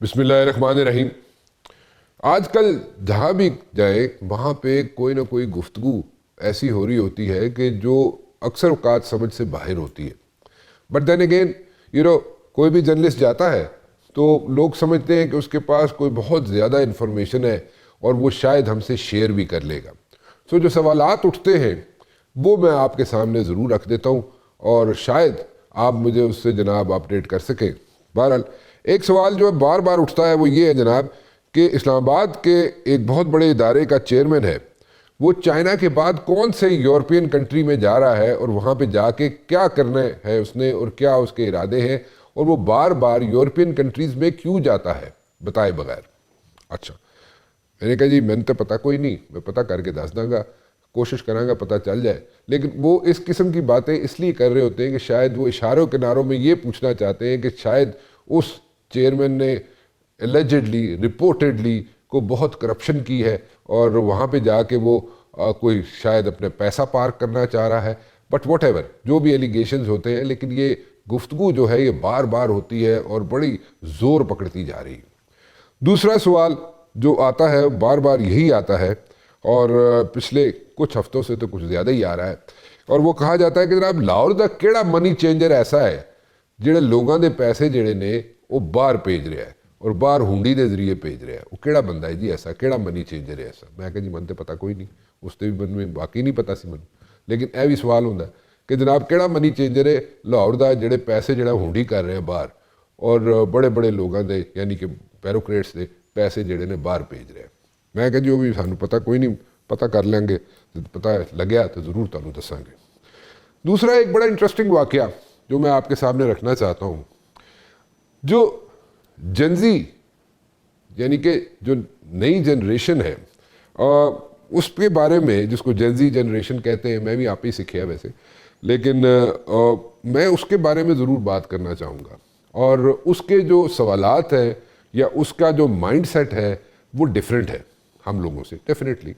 بسم اللہ الرحمن الرحیم۔ آج کل جہاں بھی جائے وہاں پہ کوئی نہ کوئی گفتگو ایسی ہو رہی ہوتی ہے کہ جو اکثر اوقات سمجھ سے باہر ہوتی ہے، بٹ دین اگین کوئی بھی جرنلسٹ جاتا ہے تو لوگ سمجھتے ہیں کہ اس کے پاس کوئی بہت زیادہ انفارمیشن ہے اور وہ شاید ہم سے شیئر بھی کر لے گا۔ سو جو سوالات اٹھتے ہیں وہ میں آپ کے سامنے ضرور رکھ دیتا ہوں اور شاید آپ مجھے اس سے جناب اپڈیٹ کر سکیں۔ بہرحال ایک سوال جو بار بار اٹھتا ہے وہ یہ ہے جناب کہ اسلام آباد کے ایک بہت بڑے ادارے کا چیئرمین ہے، وہ چائنا کے بعد کون سے یورپین کنٹری میں جا رہا ہے اور وہاں پہ جا کے کیا کرنا ہے اس نے اور کیا اس کے ارادے ہیں، اور وہ بار بار یورپین کنٹریز میں کیوں جاتا ہے بتائے بغیر۔ اچھا، میں نے کہا جی میں نے تو پتہ کوئی نہیں، میں پتہ کر کے دس دوں گا، کوشش کراں گا پتہ چل جائے۔ لیکن وہ اس قسم کی باتیں اس لیے کر رہے ہوتے ہیں کہ شاید وہ اشاروں کناروں میں یہ پوچھنا چاہتے ہیں کہ شاید اس چیئرمین نے ایلیجڈلی رپورٹڈلی کو بہت کرپشن کی ہے اور وہاں پہ جا کے وہ کوئی شاید اپنے پیسہ پارک کرنا چاہ رہا ہے، بٹ واٹ ایور جو بھی ایلیگیشنز ہوتے ہیں، لیکن یہ گفتگو جو ہے یہ بار بار ہوتی ہے اور بڑی زور پکڑتی جا رہی ہے۔ دوسرا سوال جو آتا ہے بار بار یہی آتا ہے اور پچھلے کچھ ہفتوں سے تو کچھ زیادہ ہی آ رہا ہے، اور وہ کہا جاتا ہے کہ جناب لاہور دا کیڑا منی چینجر ایسا ہے جڑے لوگاں دے پیسے جڑے نے وہ باہر بھیج رہا ہے اور باہر ہونڈی دے ذریعے بھیج رہا ہے، وہ کیڑا بندہ ہے جی ایسا، کیڑا منی چینجر ہے ایسا؟ میں کہا جی من تے پتہ کوئی نہیں، اس تے بھی من میں باقی نہیں پتہ سی من، لیکن اے بھی سوال ہوتا ہے کہ جناب کیڑا منی چینجر ہے لاہور دا جڑے پیسے جڑا ہونڈی کر رہے ہیں باہر اور بڑے بڑے لوگاں دے یعنی کہ بیوروکریٹس دے پیسے جڑے نے باہر بھیج رہے ہیں؟ میں کہا جی وہ بھی سانوں پتہ کوئی نہیں، پتہ کر لیں گے، پتہ لگیا تو ضرور تانوں دساں گے۔ دوسرا ایک بڑا انٹرسٹنگ واقعہ جو میں آپ کے سامنے رکھنا چاہتا ہوں، جو جنزی یعنی کہ جو نئی جنریشن ہے اس کے بارے میں، جس کو جنزی جنریشن کہتے ہیں، میں بھی آپ ہی سیکھیا ویسے، لیکن میں اس کے بارے میں ضرور بات کرنا چاہوں گا، اور اس کے جو سوالات ہیں یا اس کا جو مائنڈ سیٹ ہے وہ ڈیفرنٹ ہے ہم لوگوں سے ڈیفینیٹلی۔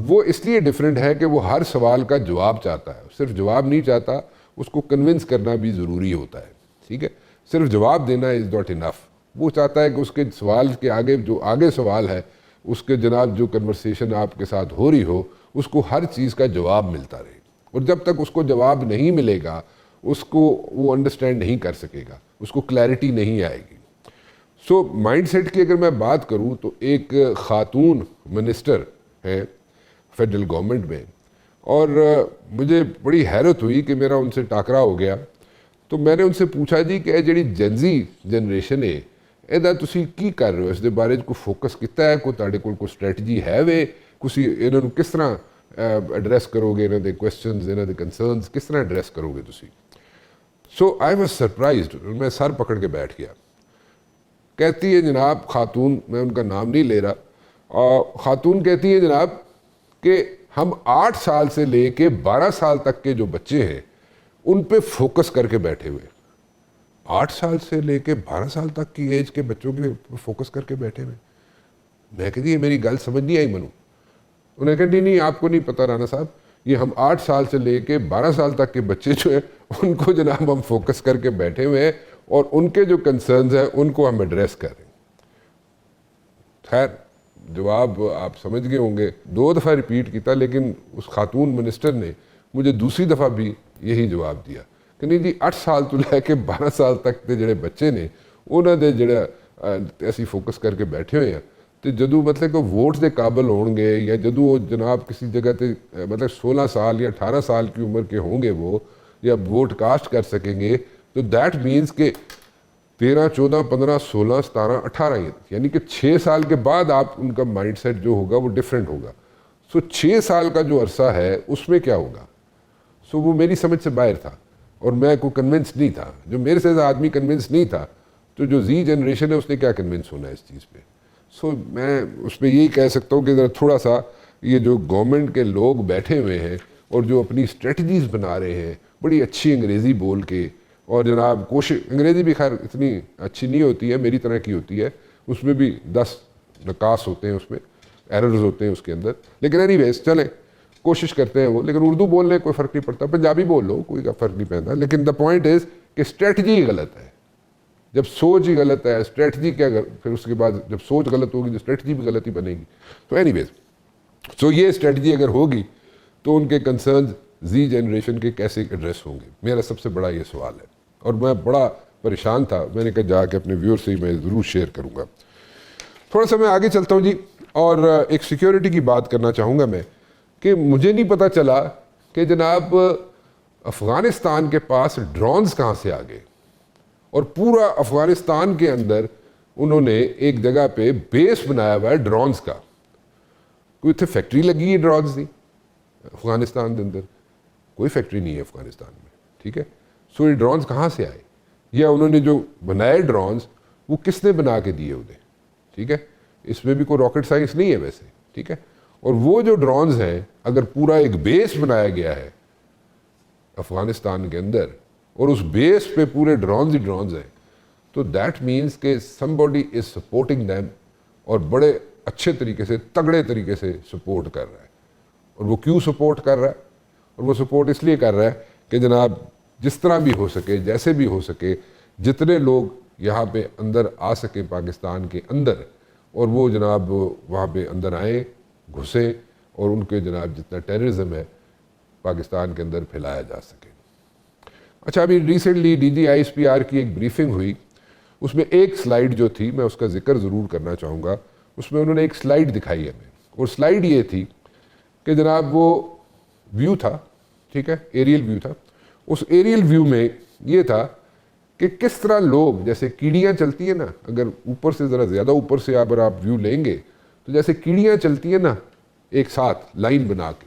وہ اس لیے ڈیفرنٹ ہے کہ وہ ہر سوال کا جواب چاہتا ہے، صرف جواب نہیں چاہتا، اس کو کنونس کرنا بھی ضروری ہوتا ہے، ٹھیک ہے؟ صرف جواب دینا از ناٹ انف، وہ چاہتا ہے کہ اس کے سوال کے آگے جو آگے سوال ہے، اس کے جناب جو کنورسیشن آپ کے ساتھ ہو رہی ہو، اس کو ہر چیز کا جواب ملتا رہے، اور جب تک اس کو جواب نہیں ملے گا اس کو وہ انڈرسٹینڈ نہیں کر سکے گا، اس کو کلیئرٹی نہیں آئے گی۔ سو مائنڈ سیٹ کی اگر میں بات کروں تو ایک خاتون منسٹر ہیں فیڈرل گورنمنٹ میں، اور مجھے بڑی حیرت ہوئی کہ میرا ان سے ٹاکرا ہو گیا، تو میں نے ان سے پوچھا جی کہ جڑی جنزی جنریشن ہے ਇਹਦਾ ਤੁਸੀਂ ਕੀ ਕਰ ਰਹੇ ਹੋ, ਇਸ ਦੇ ਬਾਰੇ ਕੋਈ ਫੋਕਸ ਕੀਤਾ ਹੈ, ਕੋਈ ਤੁਹਾਡੇ ਕੋਲ ਕੋਈ ਸਟ੍ਰੈਟਜੀ ਹੈ ਵੇ, ਤੁਸੀਂ ਇਹਨਾਂ ਨੂੰ ਕਿਸ ਤਰ੍ਹਾਂ ਐਡਰੈਸ ਕਰੋਗੇ, ਇਹਨਾਂ ਦੇ ਕੁਐਸਚਨਸ, ਇਹਨਾਂ ਦੇ ਕੰਸਰਨਸ ਕਿਸ ਤਰ੍ਹਾਂ ਐਡਰੈਸ ਕਰੋਗੇ ਤੁਸੀਂ? سو آئی واز سرپرائزڈ، میں سر پکڑ کے بیٹھ گیا۔ کہتی ہے جناب خاتون، میں ان کا نام نہیں لے رہا، خاتون کہتی ہے جناب کہ ہم 8 سال سے لے کے 12 سال تک کے جو بچے ہیں ان پہ فوکس کر کے بیٹھے ہوئے، 8 سال سے لے کے 12 سال تک کی ایج کے بچوں کے فوکس کر کے بیٹھے ہوئے۔ میں کہتی یہ میری گل سمجھ نہیں آئی منو۔ انہیں کہا نہیں آپ کو نہیں پتہ رانا صاحب، یہ ہم 8 سال سے لے کے 12 سال تک کے بچے جو ہیں ان کو جناب ہم فوکس کر کے بیٹھے ہوئے ہیں اور ان کے جو کنسرنز ہیں ان کو ہم ایڈریس کر رہے ہیں۔ خیر جواب آپ سمجھ گئے ہوں گے، 2 دفعہ ریپیٹ کیتا، لیکن اس خاتون منسٹر نے مجھے دوسری دفعہ بھی یہی جواب دیا کہ نہیں جی 8 سال تو لے کے 12 سال تک کے جڑے بچے نے انہوں نے جڑا ایسی فوکس کر کے بیٹھے ہوئے ہیں، تو جدو مطلب کہ ووٹ دے قابل ہون گے یا جدو وہ جناب کسی جگہ تے مطلب 16 سال یا 18 سال کی عمر کے ہوں گے وہ یا ووٹ کاسٹ کر سکیں گے، تو دیٹ مینس کہ 13 14 15 16 17 18 یعنی کہ 6 سال کے بعد آپ ان کا مائنڈ سیٹ جو ہوگا وہ ڈیفرنٹ ہوگا۔ سو 6 سال کا جو عرصہ ہے اس میں کیا ہوگا؟ سو وہ میری سمجھ سے باہر تھا اور میں کوئی کنونس نہیں تھا، جو میرے سے آدمی کنونس نہیں تھا، تو جو زی جنریشن ہے اس نے کیا کنونس ہونا ہے اس چیز پہ؟ سو میں اس پہ یہی کہہ سکتا ہوں کہ ذرا تھوڑا سا یہ جو گورنمنٹ کے لوگ بیٹھے ہوئے ہیں اور جو اپنی اسٹریٹجیز بنا رہے ہیں بڑی اچھی انگریزی بول کے، اور جناب کوشش، انگریزی بھی خیر اتنی اچھی نہیں ہوتی ہے، میری طرح کی ہوتی ہے، اس میں بھی 10 نقاص ہوتے ہیں، اس میں ایررز ہوتے ہیں اس کے اندر، لیکن اینی ویز چلیں کوشش کرتے ہیں وہ، لیکن اردو بولنے کوئی فرق نہیں پڑتا، پنجابی بول لو کوئی فرق نہیں پڑتا، لیکن دا پوائنٹ از کہ اسٹریٹجی غلط ہے، جب سوچ ہی غلط ہے اسٹریٹجی کیا، پھر اس کے بعد جب سوچ غلط ہوگی تو اسٹریٹجی بھی غلط ہی بنے گی. تو اینی ویز سو یہ اسٹریٹجی اگر ہوگی تو ان کے کنسرنز زی جنریشن کے کیسے ایڈریس ہوں گے، میرا سب سے بڑا یہ سوال ہے. اور میں بڑا پریشان تھا، میں نے کہا جا کے اپنے ویور سے میں ضرور شیئر کروں گا. تھوڑا سا میں آگے چلتا ہوں جی، اور ایک سیکیورٹی کی بات کرنا چاہوں گا میں کہ مجھے نہیں پتہ چلا کہ جناب افغانستان کے پاس ڈرونز کہاں سے آ گئے، اور پورا افغانستان کے اندر انہوں نے ایک جگہ پہ بیس بنایا ہوا ہے ڈرونز کا. کوئی اتنے فیکٹری لگی ہے ڈرونز کی افغانستان کے اندر؟ کوئی فیکٹری نہیں ہے افغانستان میں. ٹھیک ہے، سو یہ ڈرونز کہاں سے آئے، یا انہوں نے جو بنائے ڈرونز وہ کس نے بنا کے دیے انہیں؟ ٹھیک ہے، اس میں بھی کوئی راکٹ سائنس نہیں ہے ویسے. ٹھیک ہے، اور وہ جو ڈرونز ہیں اگر پورا ایک بیس بنایا گیا ہے افغانستان کے اندر اور اس بیس پہ پورے ڈرونز ہی ڈرونز ہیں، تو دیٹ مینس کہ some body is supporting them, اور بڑے اچھے طریقے سے تگڑے طریقے سے سپورٹ کر رہا ہے. اور وہ کیوں سپورٹ کر رہا ہے؟ اور وہ سپورٹ اس لیے کر رہا ہے کہ جناب جس طرح بھی ہو سکے، جیسے بھی ہو سکے، جتنے لوگ یہاں پہ اندر آ سکیں پاکستان کے اندر، اور وہ جناب وہاں پہ اندر آئیں، گھسیں، اور ان کے جناب جتنا ٹیررزم ہے پاکستان کے اندر پھیلایا جا سکے. اچھا، ابھی recently D G I S P R کی ایک بریفنگ ہوئی، اس میں ایک سلائیڈ جو تھی میں اس کا ذکر ضرور کرنا چاہوں گا. اس میں انہوں نے ایک سلائیڈ دکھائی ہمیں، اور سلائیڈ یہ تھی کہ جناب وہ ویو تھا، ٹھیک ہے، ایریل ویو تھا. اس ایریل ویو میں یہ تھا کہ کس طرح لوگ، جیسے کیڑیاں چلتی ہیں نا، اگر اوپر سے ذرا زیادہ اوپر سے اگر آپ ویو لیں گے تو جیسے کیڑیاں چلتی ہیں نا ایک ساتھ لائن بنا کے،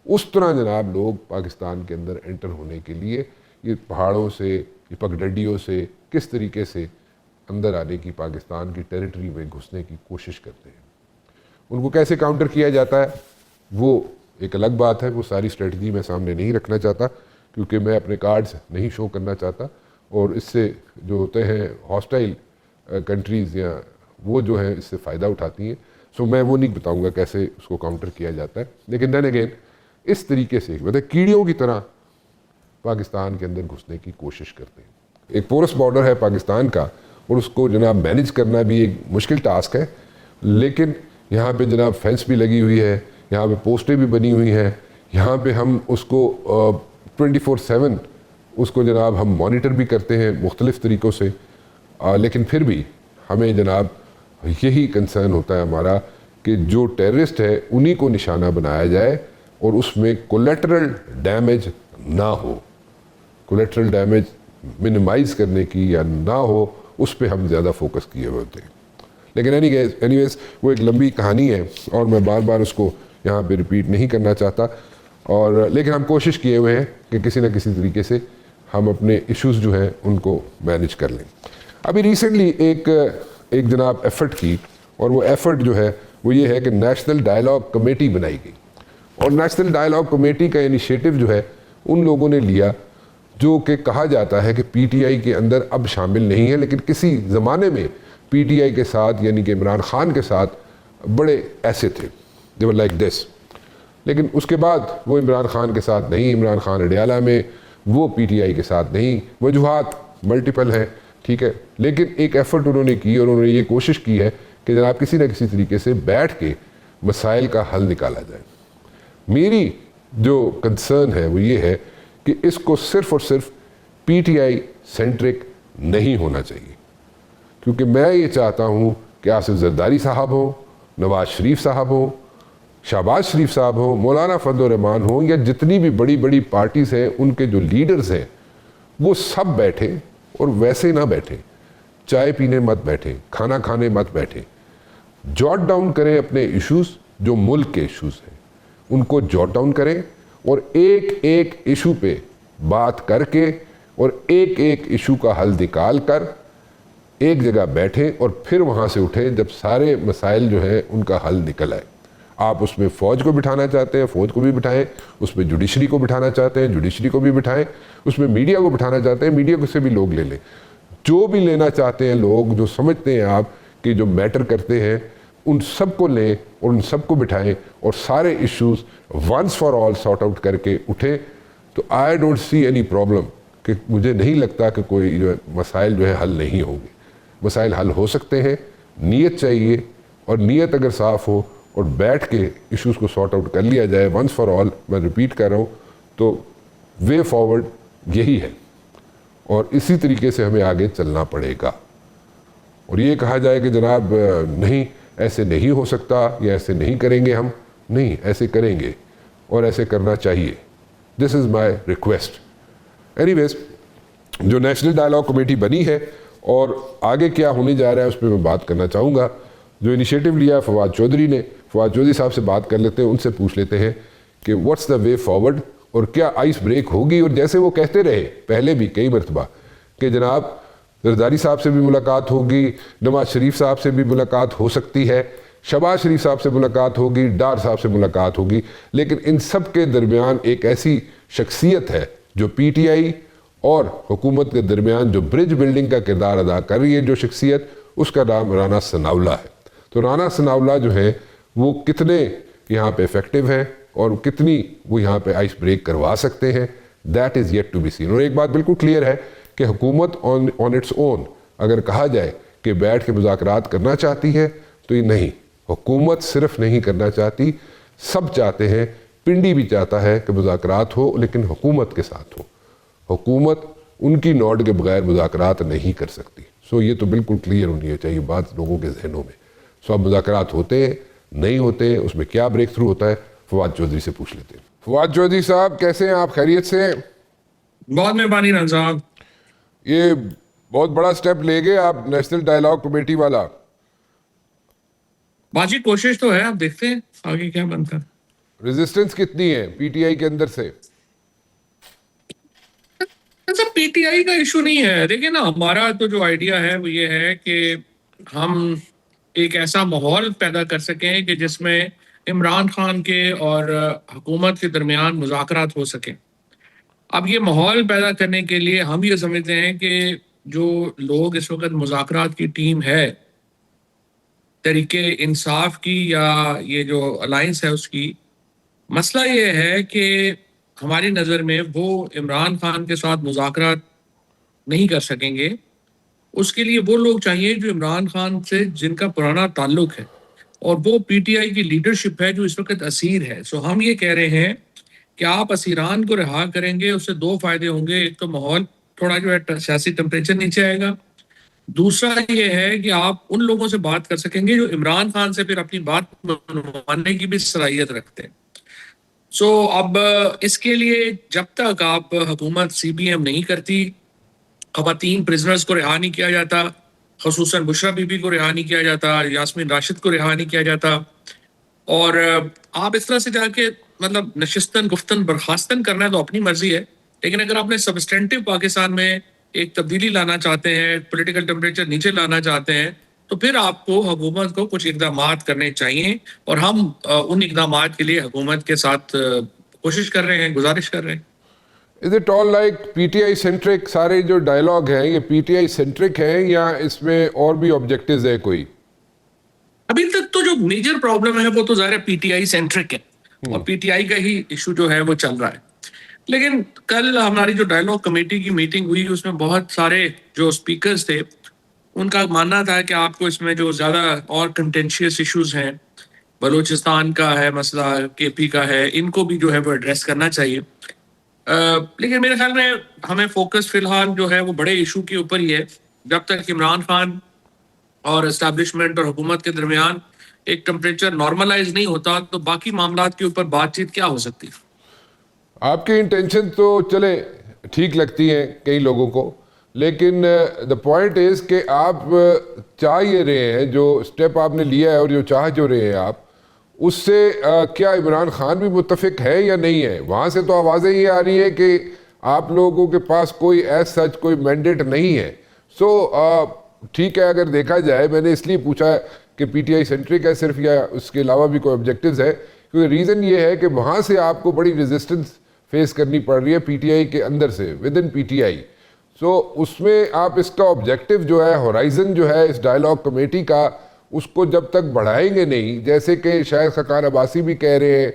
اس طرح جناب لوگ پاکستان کے اندر انٹر ہونے کے لیے یہ پہاڑوں سے، یہ پگڈنڈیوں سے کس طریقے سے اندر آنے کی، پاکستان کی ٹیریٹری میں گھسنے کی کوشش کرتے ہیں. ان کو کیسے کاؤنٹر کیا جاتا ہے وہ ایک الگ بات ہے، وہ ساری اسٹریٹجی میں سامنے نہیں رکھنا چاہتا کیونکہ میں اپنے کارڈز نہیں شو کرنا چاہتا، اور اس سے جو ہوتے ہیں ہاسٹائل کنٹریز یا وہ جو ہیں اس سے فائدہ اٹھاتی ہیں. سو میں وہ نہیں بتاؤں گا کیسے اس کو کاؤنٹر کیا جاتا ہے، لیکن دین اگین اس طریقے سے مطلب کیڑیوں کی طرح پاکستان کے اندر گھسنے کی کوشش کرتے ہیں. ایک پورس بارڈر ہے پاکستان کا، اور اس کو جناب مینیج کرنا بھی ایک مشکل ٹاسک ہے، لیکن یہاں پہ جناب فینس بھی لگی ہوئی ہے، یہاں پہ پوسٹیں بھی بنی ہوئی ہیں، یہاں پہ ہم اس کو 24/7 اس کو جناب ہم مانیٹر بھی کرتے ہیں مختلف طریقوں سے. لیکن پھر بھی ہمیں جناب یہی کنسرن ہوتا ہے ہمارا کہ جو ٹیررسٹ ہے انہی کو نشانہ بنایا جائے اور اس میں کولیٹرل ڈیمیج نہ ہو. کولیٹرل ڈیمیج منیمائز کرنے کی یا نہ ہو، اس پہ ہم زیادہ فوکس کیے ہوئے ہوتے ہیں. لیکن اینی ویز وہ ایک لمبی کہانی ہے اور میں بار بار اس کو یہاں پہ ریپیٹ نہیں کرنا چاہتا، اور لیکن ہم کوشش کیے ہوئے ہیں کہ کسی نہ کسی طریقے سے ہم اپنے ایشوز جو ہیں ان کو مینیج کر لیں. ابھی ریسنٹلی ایک جناب ایفرٹ کی، اور وہ ایفرٹ جو ہے وہ یہ ہے کہ نیشنل ڈائلاگ کمیٹی بنائی گئی. اور نیشنل ڈائلاگ کمیٹی کا انیشیٹو جو ہے ان لوگوں نے لیا جو کہ کہا جاتا ہے کہ پی ٹی آئی کے اندر اب شامل نہیں ہے، لیکن کسی زمانے میں پی ٹی آئی کے ساتھ یعنی کہ عمران خان کے ساتھ بڑے ایسے تھے، they were like this. لیکن اس کے بعد وہ عمران خان کے ساتھ نہیں، عمران خان اڈیالہ میں، وہ پی ٹی آئی کے ساتھ نہیں. وجوہات ملٹیپل ہیں، ٹھیک ہے، لیکن ایک ایفرٹ انہوں نے کی اور انہوں نے یہ کوشش کی ہے کہ جناب کسی نہ کسی طریقے سے بیٹھ کے مسائل کا حل نکالا جائے. میری جو کنسرن ہے وہ یہ ہے کہ اس کو صرف اور صرف پی ٹی آئی سینٹرک نہیں ہونا چاہیے، کیونکہ میں یہ چاہتا ہوں کہ آصف زرداری صاحب ہوں، نواز شریف صاحب ہوں، شہباز شریف صاحب ہوں، مولانا فضل الرحمان ہوں، یا جتنی بھی بڑی بڑی پارٹیز ہیں ان کے جو لیڈرز ہیں وہ سب بیٹھیں اور ویسے نہ بیٹھیں، چائے پینے مت بیٹھیں، کھانا کھانے مت بیٹھیں، جوٹ ڈاؤن کریں اپنے ایشوز جو ملک کے ایشوز ہیں ان کو جوٹ ڈاؤن کریں، اور ایک ایک ایشو پہ بات کر کے اور ایک ایک ایشو کا حل نکال کر ایک جگہ بیٹھیں اور پھر وہاں سے اٹھیں جب سارے مسائل جو ہیں ان کا حل نکل آئے. آپ اس میں فوج کو بٹھانا چاہتے ہیں فوج کو بھی بٹھائیں، اس میں جوڈیشری کو بٹھانا چاہتے ہیں جوڈیشری کو بھی بٹھائیں، اس میں میڈیا کو بٹھانا چاہتے ہیں میڈیا کو سے بھی لوگ لے لیں. جو بھی لینا چاہتے ہیں لوگ، جو سمجھتے ہیں آپ کہ جو میٹر کرتے ہیں، ان سب کو لیں اور ان سب کو بٹھائیں اور سارے issues once for all sort out کر کے اٹھیں. تو I don't see any problem کہ مجھے نہیں لگتا کہ کوئی جو ہے مسائل جو ہے حل نہیں ہوں گے. مسائل حل ہو سکتے ہیں, نیت چاہیے, اور نیت اگر صاف ہو اور بیٹھ کے ایشوز کو سارٹ آؤٹ کر لیا جائے ونس فار آل, میں ریپیٹ کر رہا ہوں, تو وے فارورڈ یہی ہے, اور اسی طریقے سے ہمیں آگے چلنا پڑے گا. اور یہ کہا جائے کہ جناب نہیں ایسے نہیں ہو سکتا یا ایسے نہیں کریں گے ہم, نہیں, ایسے کریں گے اور ایسے کرنا چاہیے. دس از مائی ریکویسٹ. اینی ویز, جو نیشنل ڈائلاگ کمیٹی بنی ہے اور آگے کیا ہونے جا رہا ہے اس پہ میں بات کرنا چاہوں گا. جو انیشیٹو لیا فواد چودھری نے, فواد چودھری صاحب سے بات کر لیتے ہیں, ان سے پوچھ لیتے ہیں کہ واٹس دا وے فارورڈ, اور کیا آئس بریک ہوگی. اور جیسے وہ کہتے رہے پہلے بھی کئی مرتبہ کہ جناب زرداری صاحب سے بھی ملاقات ہوگی, نواز شریف صاحب سے بھی ملاقات ہو سکتی ہے, شہباز شریف صاحب سے ملاقات ہوگی, ڈار صاحب سے ملاقات ہوگی, لیکن ان سب کے درمیان ایک ایسی شخصیت ہے جو پی ٹی آئی اور حکومت کے درمیان جو برج بلڈنگ کا کردار ادا کر رہی ہے, جو شخصیت, اس کا نام رانا ثناءاللہ ہے. تو رانا ثناءاللہ جو ہے وہ کتنے یہاں پہ افیکٹو ہیں اور کتنی وہ یہاں پہ آئس بریک کروا سکتے ہیں, that is yet to be seen. اور ایک بات بالکل کلیئر ہے کہ حکومت آن اٹس اون اگر کہا جائے کہ بیٹھ کے مذاکرات کرنا چاہتی ہے تو یہ نہیں, حکومت صرف نہیں کرنا چاہتی, سب چاہتے ہیں. پنڈی بھی چاہتا ہے کہ مذاکرات ہو لیکن حکومت کے ساتھ ہو. حکومت ان کی نوٹ کے بغیر مذاکرات نہیں کر سکتی. سو یہ تو بالکل کلیئر ہونی چاہیے بات لوگوں کے ذہنوں میں. سو اب مذاکرات ہوتے ہیں نہیں ہوتے ہیں, اس میں کیا بریک تھرو ہوتا ہے, فواد چودھری سے پوچھ لیتے ہیں. فواد چودھری صاحب کیسے ہیں آپ, خیریت سے؟ بہت مہربانی رن صاحب. یہ بہت بڑا سٹیپ لے گئے آپ نیشنل ڈائلاگ کمیٹی والا. باجی کوشش تو ہے, آپ دیکھتے ہیں آگے کیا بنتا ہے. ریزسٹنس کتنی ہے پی ٹی آئی کے اندر سے؟ پی ٹی آئی کا ایشو نہیں ہے. دیکھیں نا, ہمارا تو جو آئیڈیا ہے وہ یہ ہے کہ ہم ایک ایسا ماحول پیدا کر سکیں کہ جس میں عمران خان کے اور حکومت کے درمیان مذاکرات ہو سکیں. اب یہ ماحول پیدا کرنے کے لیے ہم یہ سمجھتے ہیں کہ جو لوگ اس وقت مذاکرات کی ٹیم ہے تحریک انصاف کی یا یہ جو الائنس ہے اس کی, مسئلہ یہ ہے کہ ہماری نظر میں وہ عمران خان کے ساتھ مذاکرات نہیں کر سکیں گے. اس کے لیے وہ لوگ چاہیے جو عمران خان سے جن کا پرانا تعلق ہے, اور وہ پی ٹی آئی کی لیڈرشپ ہے جو اس وقت اسیر ہے. سو ہم یہ کہہ رہے ہیں کہ آپ اسیران کو رہا کریں گے, اس سے دو فائدے ہوں گے. ایک تو ماحول تھوڑا جو ہے سیاسی ٹمپریچر نیچے آئے گا, دوسرا یہ ہے کہ آپ ان لوگوں سے بات کر سکیں گے جو عمران خان سے پھر اپنی بات منوانے کی بھی صلاحیت رکھتے ہیں. سو اب اس کے لیے جب تک آپ حکومت سی بی ایم نہیں کرتی, خواتین پرزنرز کو رہا نہیں کیا جاتا, خصوصاً بشرا بی بی کو رہا نہیں کیا جاتا, یاسمین راشد کو رہا نہیں کیا جاتا, اور آپ اس طرح سے جا کے مطلب نشستن گفتن برخاستن کرنا ہے تو اپنی مرضی ہے, لیکن اگر آپ نے سبسٹینٹیو پاکستان میں ایک تبدیلی لانا چاہتے ہیں, پولیٹیکل ٹیمپریچر نیچے لانا چاہتے ہیں, تو پھر آپ کو حکومت کو کچھ اقدامات کرنے چاہیے, اور ہم ان اقدامات کے لیے حکومت کے ساتھ کوشش کر رہے ہیں, گزارش کر رہے ہیں. Is it all like P T I centric? سارے جو ڈائلاگ ہیں یہ پی ٹی آئی سینٹرک ہیں یا اس میں اور بھی آبجیکٹیوز ہے کوئی؟ ابھی تک تو جو میجر پرابلم ہے وہ تو ظاہر ہے پی ٹی آئی سینٹرک ہے, اور پی ٹی آئی کا ہی ایشو جو ہے وہ چل رہا ہے. لیکن کل ہماری جو ڈائلاگ کمیٹی کی میٹنگ ہوئی اس میں بہت سارے جو اسپیکرز تھے ان کا ماننا تھا کہ آپ کو اس میں جو زیادہ اور کنٹینشیس ایشوز ہیں, بلوچستان کا ہے مسئلہ, کے پی کا ہے, ان کو بھی جو ہے وہ ایڈریس کرنا چاہیے. لیکن میرے خیال میں ہمیں فوکس فی الحال جو ہے وہ بڑے ایشو کے اوپر ہی ہے. جب تک عمران خان اور اسٹیبلشمنٹ اور حکومت کے درمیان ایک ٹمپریچر نارملائز نہیں ہوتا تو باقی معاملات کے اوپر بات چیت کیا ہو سکتی ہے. آپ کی انٹینشن تو چلے ٹھیک لگتی ہیں کئی لوگوں کو, لیکن دا پوائنٹ از کہ آپ چاہ یہ رہے ہیں, جو اسٹیپ آپ نے لیا ہے اور جو چاہ جو رہے ہیں آپ, اس سے کیا عمران خان بھی متفق ہے یا نہیں ہے؟ وہاں سے تو آوازیں یہ آ رہی ہیں کہ آپ لوگوں کے پاس کوئی ایز سچ کوئی مینڈیٹ نہیں ہے. سو ٹھیک ہے, اگر دیکھا جائے, میں نے اس لیے پوچھا کہ پی ٹی آئی سینٹرک ہے صرف یا اس کے علاوہ بھی کوئی آبجیکٹیوز ہے, کیونکہ ریزن یہ ہے کہ وہاں سے آپ کو بڑی ریزسٹنس فیس کرنی پڑ رہی ہے پی ٹی آئی کے اندر سے, with in P T I. سو اس میں آپ اس کا آبجیکٹیو جو ہے, ہورائزن جو ہے اس ڈائلاگ کمیٹی کا, اس کو جب تک بڑھائیں گے نہیں, جیسے کہ شاید خاقان عباسی بھی کہہ رہے ہیں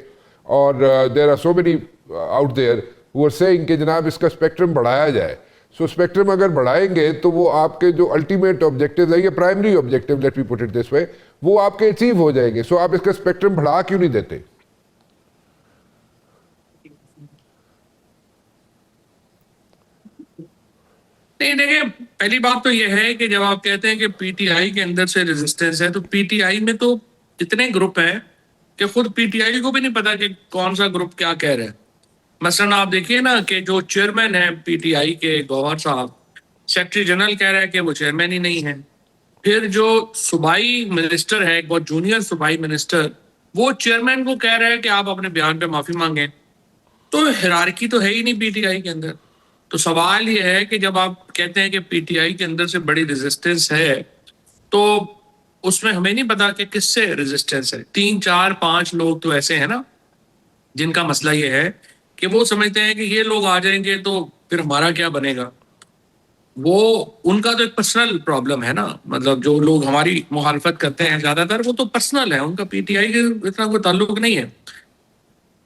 اور there are so many out there وہ سینگ کہ جناب اس کا اسپیکٹرم بڑھایا جائے. سو اسپیکٹرم اگر بڑھائیں گے تو وہ آپ کے جو الٹیمیٹ آبجیکٹیو ہے یا primary objective let me put it this way وہ آپ کے اچیو ہو جائیں گے. سو آپ اس کا اسپیکٹرم بڑھا کیوں نہیں دیتے؟ نہیں دیکھیں، پہلی بات تو یہ ہے کہ جب آپ کہتے ہیں کہ پی ٹی آئی کے اندر سے ریزسٹنس ہے، تو پی ٹی آئی میں تو اتنے گروپ ہیں کہ خود پی ٹی آئی کو بھی نہیں پتا کہ کون سا گروپ کیا کہہ رہے ہیں. مثلاً آپ دیکھیے نا کہ جو چیئرمین ہیں پی ٹی آئی کے گوہر صاحب، سیکرٹری جنرل کہہ رہا ہے کہ وہ چیئرمین ہی نہیں ہے. پھر جو صوبائی منسٹر ہے، ایک بہت جونیئر صوبائی منسٹر، وہ چیئرمین کو کہہ رہا ہے کہ آپ اپنے بیان پہ معافی مانگیں. تو ہیرارکی تو ہے ہی نہیں پی ٹی آئی کے اندر. تو سوال یہ ہے کہ جب آپ کہتے ہیں کہ پی ٹی آئی کے اندر سے بڑی ریزسٹنس ہے، تو اس میں ہمیں نہیں پتا کہ کس سے ریزسٹنس ہے. 3 4 5 لوگ تو ایسے ہیں نا جن کا مسئلہ یہ ہے کہ وہ سمجھتے ہیں کہ یہ لوگ آ جائیں گے تو پھر ہمارا کیا بنے گا. وہ ان کا تو ایک پرسنل پرابلم ہے نا، مطلب جو لوگ ہماری مخالفت کرتے ہیں زیادہ تر وہ تو پرسنل ہے، ان کا پی ٹی آئی کے اتنا کوئی تعلق نہیں ہے.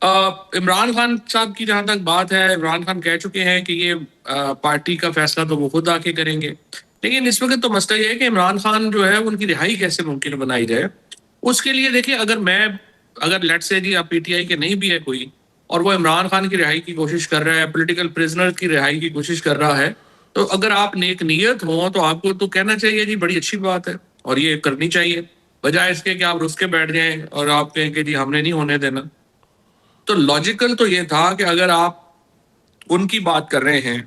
عمران خان صاحب کی جہاں تک بات ہے، عمران خان کہہ چکے ہیں کہ یہ پارٹی کا فیصلہ تو وہ خود آ کے کریں گے. لیکن اس وقت تو مسئلہ یہ ہے کہ عمران خان جو ہے ان کی رہائی کیسے ممکن بنائی جائے. اس کے لیے دیکھیے، اگر لیٹ سے جی آپ پی ٹی آئی کے نہیں بھی ہے کوئی اور وہ عمران خان کی رہائی کی کوشش کر رہا ہے، پولیٹیکل پرزنر کی رہائی کی کوشش کر رہا ہے، تو اگر آپ نیک نیت ہوں تو آپ کو تو کہنا چاہیے جی بڑی اچھی بات ہے اور یہ کرنی چاہیے، بجائے اس کے کہ آپ رس کے بیٹھ جائیں اور آپ کہیں کہ جی ہم نے نہیں ہونے دینا. تو لاجیکل تو یہ تھا کہ اگر آپ ان کی بات کر رہے ہیں،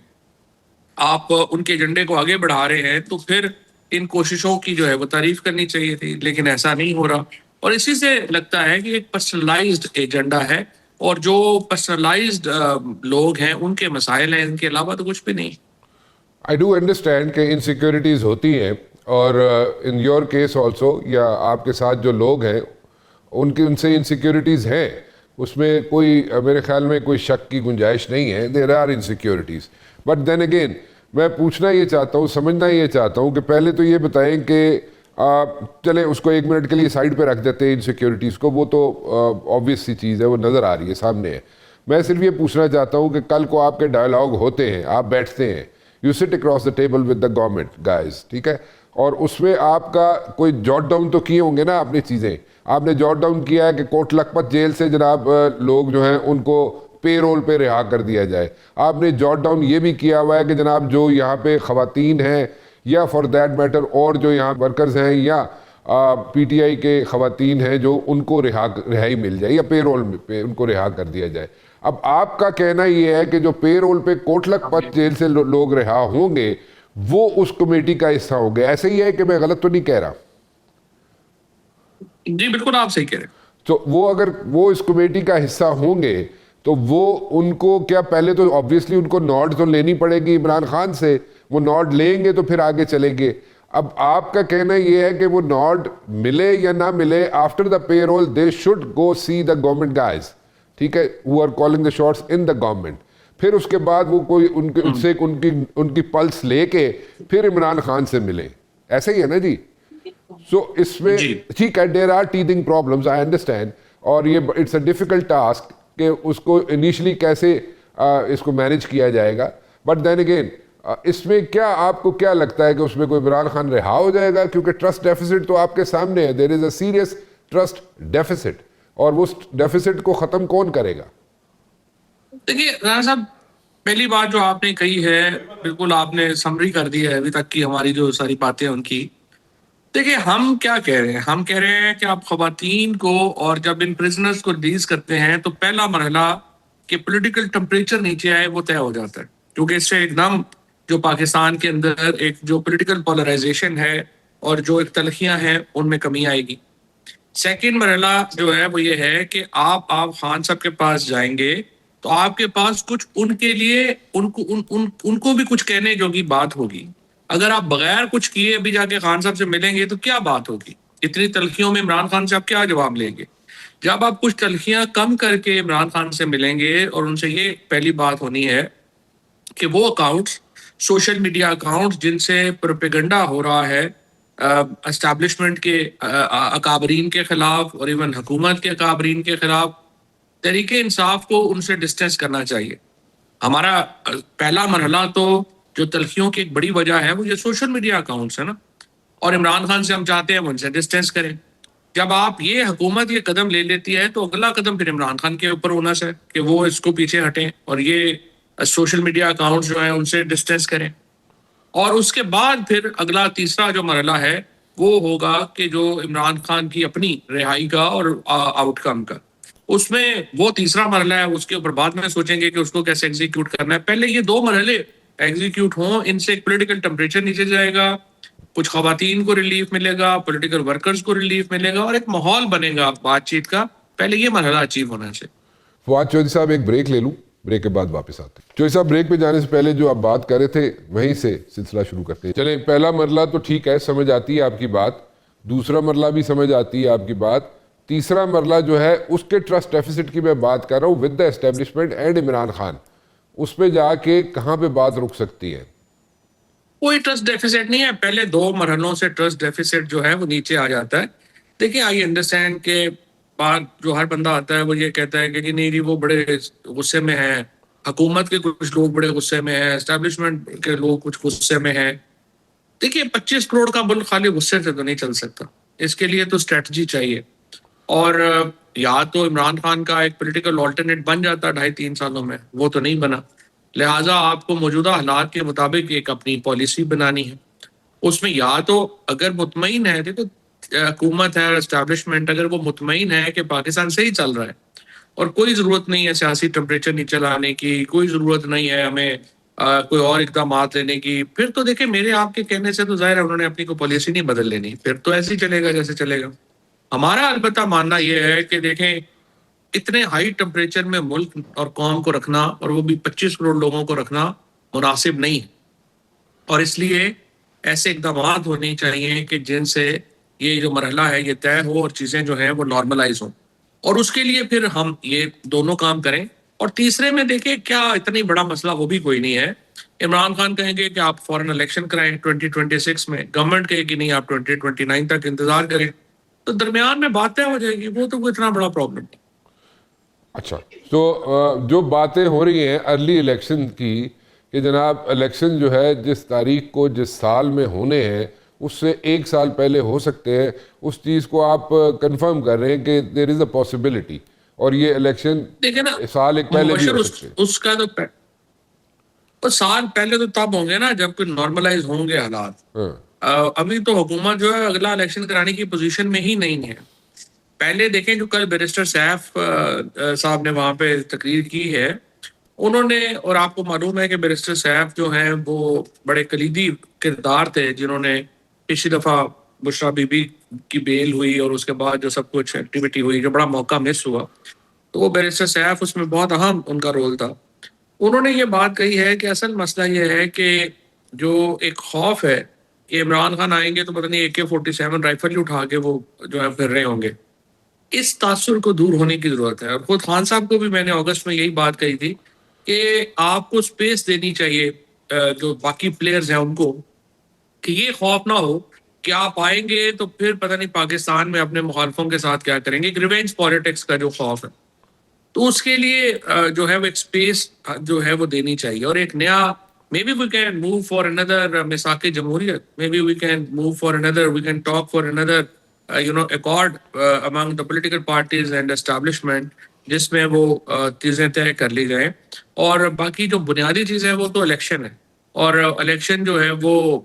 آپ ان کے ایجنڈے کو آگے بڑھا رہے ہیں، تو پھر ان کوششوں کی جو ہے وہ تعریف کرنی چاہیے تھی. لیکن ایسا نہیں ہو رہا، اور اسی سے لگتا ہے کہ ایک پرسنلائزڈ ایجنڈا ہے، اور جو پرسنلائزڈ لوگ ہیں ان کے مسائل ہیں، ان کے علاوہ تو کچھ بھی نہیں. آئی ڈو انڈرسٹینڈ کہ انسیکیورٹیز ہوتی ہیں، اور ان یور کیس آلسو، یا آپ کے ساتھ جو لوگ ہیں ان سے انسیکیورٹیز ہیں، اس میں کوئی میرے خیال میں کوئی شک کی گنجائش نہیں ہے. There are insecurities, but then again میں پوچھنا یہ چاہتا ہوں، سمجھنا یہ چاہتا ہوں کہ پہلے تو یہ بتائیں کہ چلیں اس کو 1 منٹ کے لیے سائڈ پہ رکھ دیتے ہیں انسیکیورٹیز کو، وہ تو آبویس سی چیز ہے، وہ نظر آ رہی ہے، سامنے ہے. میں صرف یہ پوچھنا چاہتا ہوں کہ کل کو آپ کے ڈائلاگ ہوتے ہیں، آپ بیٹھتے ہیں، you sit across the table with the government guys, ٹھیک ہے، اور اس میں آپ کا کوئی جاٹ ڈاؤن تو کیے ہوں گے نا اپنی چیزیں. آپ نے جاٹ ڈاؤن کیا ہے کہ کوٹ لکھپت جیل سے جناب لوگ جو ہیں ان کو پے رول پہ رہا کر دیا جائے. آپ نے جاٹ ڈاؤن یہ بھی کیا ہوا ہے کہ جناب جو یہاں پہ خواتین ہیں، یا فار دیٹ میٹر اور جو یہاں ورکرز ہیں یا پی ٹی آئی کے خواتین ہیں، جو ان کو رہائی مل جائے یا پے رول پہ ان کو رہا کر دیا جائے. اب آپ کا کہنا یہ ہے کہ جو پے رول پہ کوٹ لکھپت جیل سے لوگ رہا ہوں گے وہ اس کمیٹی کا حصہ ہوں گے. ایسے ہی ہے کہ میں غلط تو نہیں کہہ رہا؟ جی بالکل آپ صحیح کہہ رہے ہیں. تو وہ اگر وہ اس کمیٹی کا حصہ ہوں گے تو وہ ان کو کیا پہلے تو آبویسلی ان کو نوٹ تو لینی پڑے گی عمران خان سے، وہ نوٹ لیں گے تو پھر آگے چلیں گے. اب آپ کا کہنا یہ ہے کہ وہ نوٹ ملے یا نہ ملے، after the payroll they should go see the government guys, ٹھیک ہے، who are calling the shots in the government. پھر اس کے بعد وہ کوئی ان کی پلس لے کے پھر عمران خان سے ملے. ایسا ہی ہے نا جی؟ سو اس میں ٹھیک ہے، there are teething problems, I understand, اور یہ اٹس اے ڈیفیکلٹ ٹاسک کہ اس کو انیشلی کیسے اس کو مینیج کیا جائے گا. بٹ دین اگین اس میں کیا آپ کو کیا لگتا ہے کہ اس میں کوئی عمران خان رہا ہو جائے گا؟ کیونکہ ٹرسٹ ڈیفیسٹ تو آپ کے سامنے ہے، دیر از اے سیریس ٹرسٹ ڈیفیسٹ، اور وہ ڈیفیسٹ کو ختم کون کرے گا؟ دیکھیے رانا صاحب، پہلی بات جو آپ نے کہی ہے بالکل آپ نے سمری کر دی ہے ابھی تک کی ہماری جو ساری باتیں ان کی. دیکھیے ہم کیا کہہ رہے ہیں، ہم کہہ رہے ہیں کہ آپ خواتین کو اور جب ان پرزنرز کو ریلیز کرتے ہیں تو پہلا مرحلہ کہ پولیٹیکل ٹمپریچر نیچے آئے وہ طے ہو جاتا ہے، کیونکہ اس سے ایک دم جو پاکستان کے اندر ایک جو پولیٹیکل پولرائزیشن ہے اور جو ایک تلخیاں ہیں ان میں کمی آئے گی. سیکنڈ مرحلہ جو ہے وہ یہ ہے کہ آپ خان صاحب کے پاس جائیں گے تو آپ کے پاس کچھ ان کے لیے ان کو بھی کچھ کہنے جو کی بات ہوگی. اگر آپ بغیر کچھ کیے ابھی جا کے خان صاحب سے ملیں گے تو کیا بات ہوگی؟ اتنی تلخیوں میں عمران خان صاحب کیا جواب لیں گے؟ جب آپ کچھ تلخیاں کم کر کے عمران خان سے ملیں گے اور ان سے یہ پہلی بات ہونی ہے کہ وہ اکاؤنٹس، سوشل میڈیا اکاؤنٹس جن سے پروپیگنڈا ہو رہا ہے اسٹیبلشمنٹ کے اکابرین کے خلاف اور ایون حکومت کے اکابرین کے خلاف، تحریک انصاف کو ان سے ڈسٹینس کرنا چاہیے. ہمارا پہلا مرحلہ تو جو تلخیوں کی ایک بڑی وجہ ہے وہ یہ سوشل میڈیا اکاؤنٹس ہے نا, اور عمران خان سے ہم چاہتے ہیں وہ ان سے ڈسٹینس کریں. جب آپ یہ حکومت یہ قدم لے لیتی ہے تو اگلا قدم پھر عمران خان کے اوپر ہونا ہے کہ وہ اس کو پیچھے ہٹیں اور یہ سوشل میڈیا اکاؤنٹس جو ہیں ان سے ڈسٹینس کریں. اور اس کے بعد پھر اگلا تیسرا جو مرحلہ ہے وہ ہوگا کہ جو عمران خان کی اپنی رہائی کا اور آؤٹ کم کا, اس میں وہ تیسرا مرحلہ ہے, اس کے اوپر بعد میں سوچیں گے کہ اس کو کیسے ایگزیکیوٹ کرنا ہے. پہلے یہ دو مرحلے ایگزیکیوٹ ہوں, ان سے ایک پولیٹیکل ٹمپریچر نیچے جائے گا, کچھ خواتین کو ریلیف ملے گا, پولیٹیکل ورکرز کو ریلیف ملے گا, اور ایک ماحول بنے گا بات چیت کا. پہلے یہ مرحلہ اچیو ہونا چاہیے. فواد چودھری صاحب ایک بریک لے لوں, بریک کے بعد واپس آتے ہیں. چودھری صاحب بریک پہ جانے سے پہلے جو آپ بات کر رہے تھے وہیں سے سلسلہ شروع کرتے ہیں. چلیں, پہلا مرحلہ تو ٹھیک ہے, سمجھ آتی ہے آپ کی بات, دوسرا مرحلہ بھی سمجھ آتی ہے آپ کی بات, تیسرا مرحلہ جو ہے اس کے ٹرسٹ ڈیفیسٹ کی میں بات کر رہا ہوں with the establishment and Imran Khan. اس پہ جا کے کہاں پہ بات رک سکتی ہے؟ کوئی ٹرسٹ ڈیفیسٹ نہیں ہے, پہلے دو مرحلوں سے ٹرسٹ ڈیفیسٹ جو ہے وہ نیچے آ جاتا ہے. دیکھیں, آئی انڈرسٹینڈ کہ بات جو ہر بندہ آتا ہے وہ یہ کہتا ہے کہ نہیں جی وہ بڑے غصے میں ہیں, حکومت کے کچھ لوگ بڑے غصے میں ہیں, اسٹیبلشمنٹ کے لوگ کچھ غصے میں ہیں. دیکھیے 25 کروڑ کا ملک خالی غصے سے تو نہیں چل سکتا, اس کے لیے تو اسٹریٹجی چاہیے. اور یا تو عمران خان کا ایک پولیٹیکل آلٹرنیٹ بن جاتا 2.5-3 سالوں میں, وہ تو نہیں بنا. لہٰذا آپ کو موجودہ حالات کے مطابق ایک اپنی پالیسی بنانی ہے. اس میں یا تو اگر مطمئن ہے, دیکھو حکومت ہے, اسٹیبلشمنٹ اگر وہ مطمئن ہے کہ پاکستان صحیح چل رہا ہے اور کوئی ضرورت نہیں ہے سیاسی ٹمپریچر نیچے لانے کی, کوئی ضرورت نہیں ہے ہمیں کوئی اور اقدامات لینے کی, پھر تو دیکھیں میرے آپ کے کہنے سے تو ظاہر ہے انہوں نے اپنی کوئی پالیسی نہیں بدل لینی, پھر تو ایسے ہی چلے گا جیسے چلے گا. ہمارا البتہ ماننا یہ ہے کہ دیکھیں اتنے ہائی ٹمپریچر میں ملک اور قوم کو رکھنا, اور وہ بھی 25 کروڑ لوگوں کو رکھنا مناسب نہیں ہے. اور اس لیے ایسے اقدامات ہونے چاہیے کہ جن سے یہ جو مرحلہ ہے یہ طے ہو اور چیزیں جو ہیں وہ نارملائز ہوں. اور اس کے لیے پھر ہم یہ دونوں کام کریں. اور تیسرے میں دیکھیں کیا اتنی بڑا مسئلہ وہ بھی کوئی نہیں ہے. عمران خان کہیں گے کہ آپ فوراً الیکشن کرائیں 2026 میں, گورنمنٹ کہے کہ نہیں آپ 2029 تک انتظار کریں, تو درمیان میں بات طے ہو جائے گی, وہ تو کوئی اتنا بڑا پرابلم نہیں. اچھا, تو جو باتیں ہو رہی ہیں ارلی الیکشن کی کہ جناب الیکشن جو ہے جس تاریخ کو جس سال میں ہونے ہیں اس سے 1 سال پہلے ہو سکتے ہیں, اس چیز کو آپ کنفرم کر رہے ہیں کہ دیر از اے پاسبلٹی, اور یہ الیکشن دیکھیں نا سال ایک پہلے بھی ہو سکتے ہیں. اس کا تو سال پہلے تو تب ہوں گے نا جب کوئی نارملائز ہوں گے حالات. ابھی تو حکومت جو ہے اگلا الیکشن کرانے کی پوزیشن میں ہی نہیں ہے. پہلے دیکھیں جو کل بیرسٹر سیف صاحب نے وہاں پہ تقریر کی ہے, انہوں نے, اور آپ کو معلوم ہے کہ بیرسٹر سیف جو ہیں وہ بڑے کلیدی کردار تھے جنہوں نے پچھلی دفعہ بشرا بی بی کی بیل ہوئی اور اس کے بعد جو سب کچھ ایکٹیویٹی ہوئی, جو بڑا موقع مس ہوا, تو وہ بیرسٹر سیف اس میں بہت اہم ان کا رول تھا. انہوں نے یہ بات کہی ہے کہ اصل مسئلہ یہ ہے کہ جو ایک خوف ہے کہ عمران خان آئیں گے تو پتہ نہیں AK-47 رائفل ہی اٹھا کے وہ جو ہے پھر رہے ہوں گے, اس تاثر کو دور ہونے کی ضرورت ہے. اور خود خان صاحب کو بھی میں نے اگست میں یہی بات کہی تھی کہ آپ کو سپیس دینی چاہیے جو باقی پلیئرز ہیں ان کو, کہ یہ خوف نہ ہو کہ آپ آئیں گے تو پھر پتہ نہیں پاکستان میں اپنے مخالفوں کے ساتھ کیا کریں گے. ایک ریونج پالیٹکس کا جو خوف ہے, تو اس کے لیے جو ہے وہ ایک سپیس جو ہے وہ دینی چاہیے. اور ایک نیا maybe we can move for اندر میثاق جمہوریت, maybe we can move for اندر, وی کین ٹاک فار اندر accord among the political parties and establishment, جس میں وہ چیزیں طے کر لی جائیں. اور باقی جو بنیادی چیز ہے وہ تو الیکشن ہے, اور الیکشن جو ہے وہ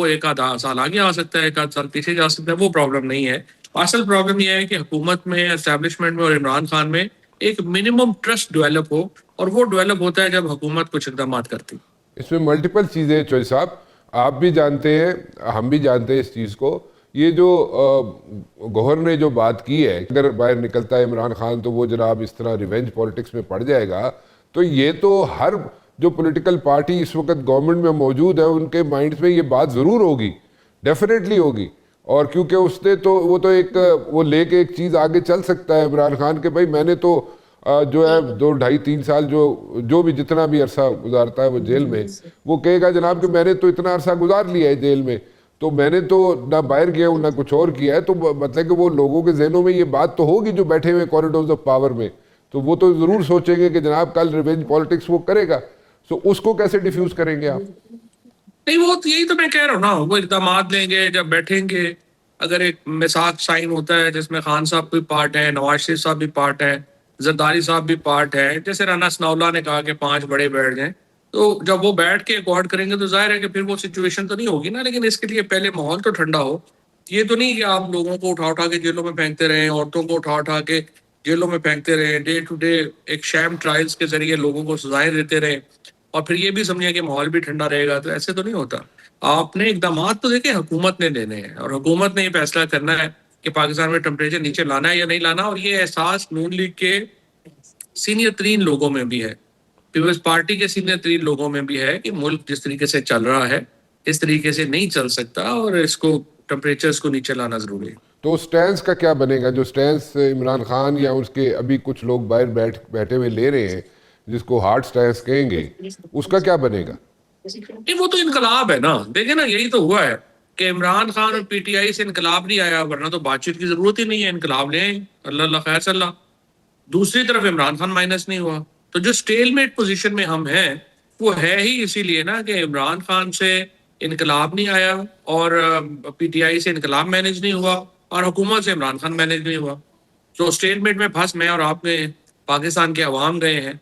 1 آدھا سال آگے آ سکتا ہے, 1 آدھ سال پیچھے جا سکتا ہے, وہ پرابلم نہیں ہے. اصل پرابلم یہ ہے کہ حکومت میں, اسٹیبلشمنٹ میں اور عمران خان میں ایک منیمم ٹرسٹ ڈیولپ ہو, اور وہ ڈیولپ ہوتا ہے جب حکومت کچھ اقدامات کرتی. اس میں ملٹیپل چیزیں چوہدری صاحب, آپ بھی جانتے ہیں, ہم بھی جانتے ہیں اس چیز کو. یہ جو گوہر نے جو بات کی ہے, اگر باہر نکلتا ہے عمران خان تو وہ جناب اس طرح ریونج پالیٹکس میں پڑ جائے گا, تو یہ تو ہر جو پولیٹیکل پارٹی اس وقت گورنمنٹ میں موجود ہے ان کے مائنڈز میں یہ بات ضرور ہوگی, ڈیفینیٹلی ہوگی. اور کیونکہ اس نے تو وہ تو ایک وہ لے کے ایک چیز آگے چل سکتا ہے عمران خان کے, بھائی میں نے تو جو ہے 2, 2.5, 3 سال جو بھی جتنا بھی عرصہ گزارتا ہے وہ جیل میں, وہ کہے گا جناب کہ میں نے تو اتنا عرصہ گزار لیا ہے جیل میں, تو میں نے تو نہ باہر گیا ہوں نہ کچھ اور کیا ہے. تو مطلب کہ وہ لوگوں کے ذہنوں میں یہ بات تو ہوگی جو بیٹھے ہوئے کوریڈورز آف پاور میں, تو وہ تو ضرور سوچیں گے کہ جناب کل ریونج پالیٹکس وہ کرے گا. سو اس کو کیسے ڈیفیوز کریں گے آپ؟ نہیں وہ یہی تو میں کہہ رہا ہوں نا, وہ اقدامات لیں گے جب بیٹھیں گے. اگر ایک میثاق سائن ہوتا ہے جس میں خان صاحب بھی پارٹ ہے, نواز شریف صاحب بھی پارٹ ہے, زرداری صاحب بھی پارٹ ہے, جیسے رانا ثناءاللہ نے کہا کہ 5 بڑے بیٹھ جائیں, تو جب وہ بیٹھ کے اکارڈ کریں گے تو ظاہر ہے کہ پھر وہ سچویشن تو نہیں ہوگی نا. لیکن اس کے لیے پہلے ماحول تو ٹھنڈا ہو. یہ تو نہیں کہ آپ لوگوں کو اٹھا اٹھا کے جیلوں میں پھینکتے رہیں, عورتوں کو اٹھا اٹھا کے جیلوں میں پھینکتے رہیں, ڈے ٹو ڈے ایک شیم ٹرائلز کے ذریعے لوگوں کو سزائیں دیتے رہیں, اور پھر یہ بھی سمجھیں کہ ماحول بھی ٹھنڈا رہے گا. تو ایسے تو نہیں ہوتا. آپ نے اقدامات تو دیکھیں حکومت نے لینے ہیں, اور حکومت نے یہ فیصلہ کرنا ہے کہ پاکستان میں ٹمپریچر نیچے لانا ہے یا نہیں لانا. اور یہ احساس نون لیگ کے سینئر ترین لوگوں میں بھی ہے, پیپلز پارٹی کے سینئر ترین لوگوں میں بھی ہے کہ ملک جس طریقے سے چل رہا ہے اس طریقے سے نہیں چل سکتا, اور اس کو ٹمپریچرز کو نیچے لانا ضروری ہے. تو سٹینس کا کیا بنے گا؟ جو سٹینس عمران خان یا اس کے ابھی کچھ لوگ باہر بیٹھے ہوئے لے رہے ہیں, جس کو ہارڈ سٹینس کہیں گے, اس کا کیا بنے گا؟ نہیں وہ تو انقلاب ہے نا. دیکھیں نا, یہی تو ہوا ہے کہ عمران خان اور پی ٹی آئی سے انقلاب نہیں آیا, ورنہ تو بات چیت کی ضرورت ہی نہیں ہے. انقلاب لیں, اللہ اللہ خیر صلی اللہ. دوسری طرف عمران خان مائنس نہیں ہوا. تو جو سٹیل میٹ پوزیشن میں ہم ہیں وہ ہے ہی اسی لیے نا کہ عمران خان سے انقلاب نہیں آیا, اور پی ٹی آئی سے انقلاب مینج نہیں ہوا, اور حکومت سے عمران خان مینج نہیں ہوا. تو سٹیل میٹ میں پھنس میں اور آپ نے پاکستان کے عوام گئے ہیں,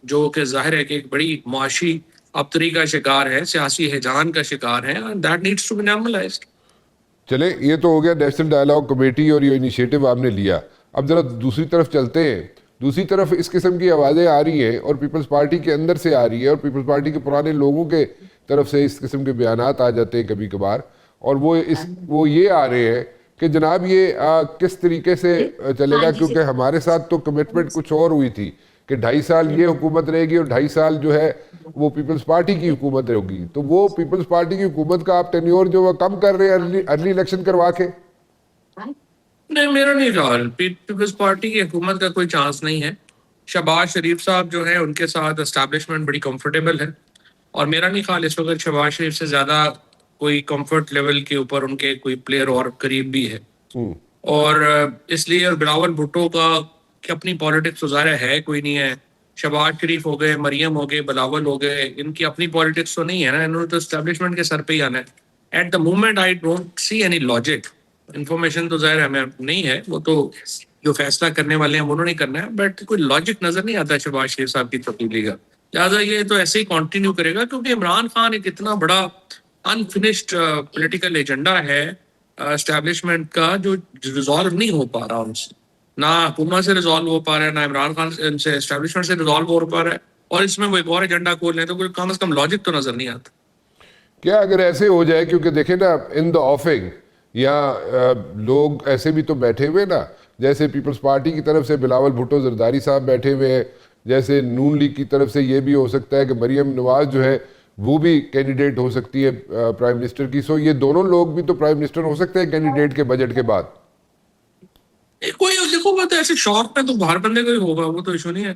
جو کہ ظاہر ہے کہ ایک بڑی معاشی ابتری کا شکار ہے, سیاسی ہیجان کا شکار ہے. That needs to be normalised. چلیں, یہ تو ہو گیا نیشنل ڈائیلاگ کمیٹی اور یہ انیشیٹو آپ نے لیا. اب ذرا دوسری طرف چلتے ہیں. دوسری طرف اس قسم کی آوازیں آ رہی ہیں, اور پیپلز پارٹی کے اندر سے آ رہی ہے, اور پیپلز پارٹی کے پرانے لوگوں کے طرف سے اس قسم کے بیانات آ جاتے ہیں کبھی کبھار, اور وہ یہ آ رہے ہیں کہ جناب یہ کس طریقے سے چلے گا, کیونکہ ہمارے ساتھ تو کمٹمنٹ کچھ اور ہوئی تھی کہ 2.5 سال یہ حکومت رہے گی اور 2.5 سال جو ہے وہ پیپلز پارٹی کی حکومت رہے گی. تو وہ پیپلز پارٹی کی حکومت کا آپ ٹینیور جو وہ کم کر رہے ہیں ارلی الیکشن کروا کے. نہیں, میرا نہیں خیال پیپلز پارٹی کی حکومت کا کوئی چانس نہیں ہے. شہباز شریف صاحب جو ہے ان کے ساتھ اسٹیبلشمنٹ بڑی کمفرٹیبل ہے, اور میرا نہیں خیال اس وقت شہباز شریف سے زیادہ کوئی کمفرٹ لیول کے اوپر ان کے کوئی پلیئر اور قریب بھی ہے. اور اس لیے بلاول بھٹو کا کہ اپنی پالیٹکس ظاہر ہے کوئی نہیں ہے. شہباز شریف ہو گئے, مریم ہو گئے, بلاول ہو گئے, ان کی اپنی پالیٹکس تو نہیں ہے نا, انہوں نے تو اسٹیبلشمنٹ کے سر پہ ہی آنا ہے. At the moment I don't see any logic. Information تو ظاہر ہمیں نہیں ہے, وہ تو جو فیصلہ کرنے والے ہیں انہوں نے کرنا ہے, بٹ کوئی لاجک نظر نہیں آتا شہباز شریف صاحب کی تبدیلی کا. لہٰذا یہ تو ایسے ہی کنٹینیو کرے گا, کیونکہ عمران خان ایک اتنا بڑا انفنشڈ پولیٹیکل ایجنڈا ہے اسٹیبلشمنٹ کا, جو ریزالو نہیں ہو پا رہا ان سے. نہ حکومت سے ریزالو ہو پا رہا ہے, نہ عمران خان سے اسٹیبلشمنٹ سے ریزالو ہو پا رہا ہے, اور اس میں وہ ایک اور ایجنڈا کھول لیں تو کوئی کم از کم لاجک تو نظر نہیں آتا. کیا اگر ایسے ہو جائے, کیونکہ دیکھیں نا ان دا آفنگ یا لوگ ایسے بھی تو بیٹھے ہوئے نا, جیسے پیپلز پارٹی کی طرف سے بلاول بھٹو زرداری صاحب بیٹھے ہوئے ہیں, جیسے نون لیگ کی طرف سے یہ بھی ہو سکتا ہے کہ مریم نواز جو ہے وہ بھی کینڈیڈیٹ ہو سکتی ہے پرائم منسٹر کی. سو یہ دونوں لوگ بھی تو پرائم منسٹر ہو سکتے ہیں کینڈیڈیٹ کے بجٹ کے بعد. کوئی دیکھو بات ایسے شوق میں تو باہر بندے کا ہی ہوگا, وہ تو ایشو نہیں ہے.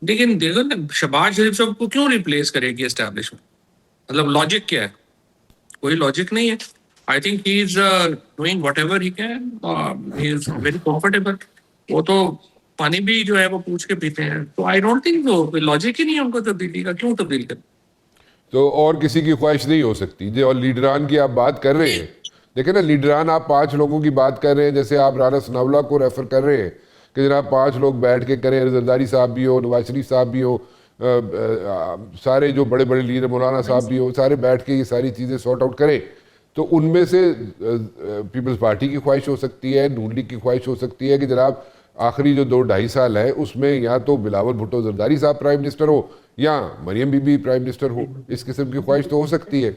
لیکن دیکھو نا شہباز شریف صاحب کو کیوں ریپلیس کرے گی اسٹیبلشمنٹ, مطلب لاجک کیا ہے؟ کوئی لاجک نہیں ہے. I think he is doing what ever he can, he is very comfortable. وہ تو پانی بھی جو ہے وہ پوچھ کے پیتے ہیں, تو آئی ڈونٹ تھنک کوئی لاجک ہی نہیں ہے ان کو تبدیلی کا. کیوں تبدیل کریں؟ تو اور کسی کی خواہش نہیں ہو سکتی. جو لیڈران کی آپ بات کر رہے ہیں, دیکھیں نا لیڈران آپ 5 لوگوں کی بات کر رہے ہیں, جیسے آپ رانا ثناءاللہ کو ریفر کر رہے ہیں کہ جناب 5 لوگ بیٹھ کے کریں, زرداری صاحب بھی ہو, نواز شریف صاحب بھی ہو, سارے جو بڑے بڑے لیڈر مولانا صاحب بھی ہو, سارے بیٹھ کے یہ ساری چیزیں سارٹ آؤٹ کریں. تو ان میں سے پیپلز پارٹی کی خواہش ہو سکتی ہے, نون لیگ کی خواہش ہو سکتی ہے کہ جناب آخری جو 2-2.5 سال ہے اس میں یا تو بلاول بھٹو زرداری صاحب پرائم منسٹر ہو یا مریم بی بی پرائم منسٹر ہو. اس قسم کی خواہش تو ہو سکتی ہے.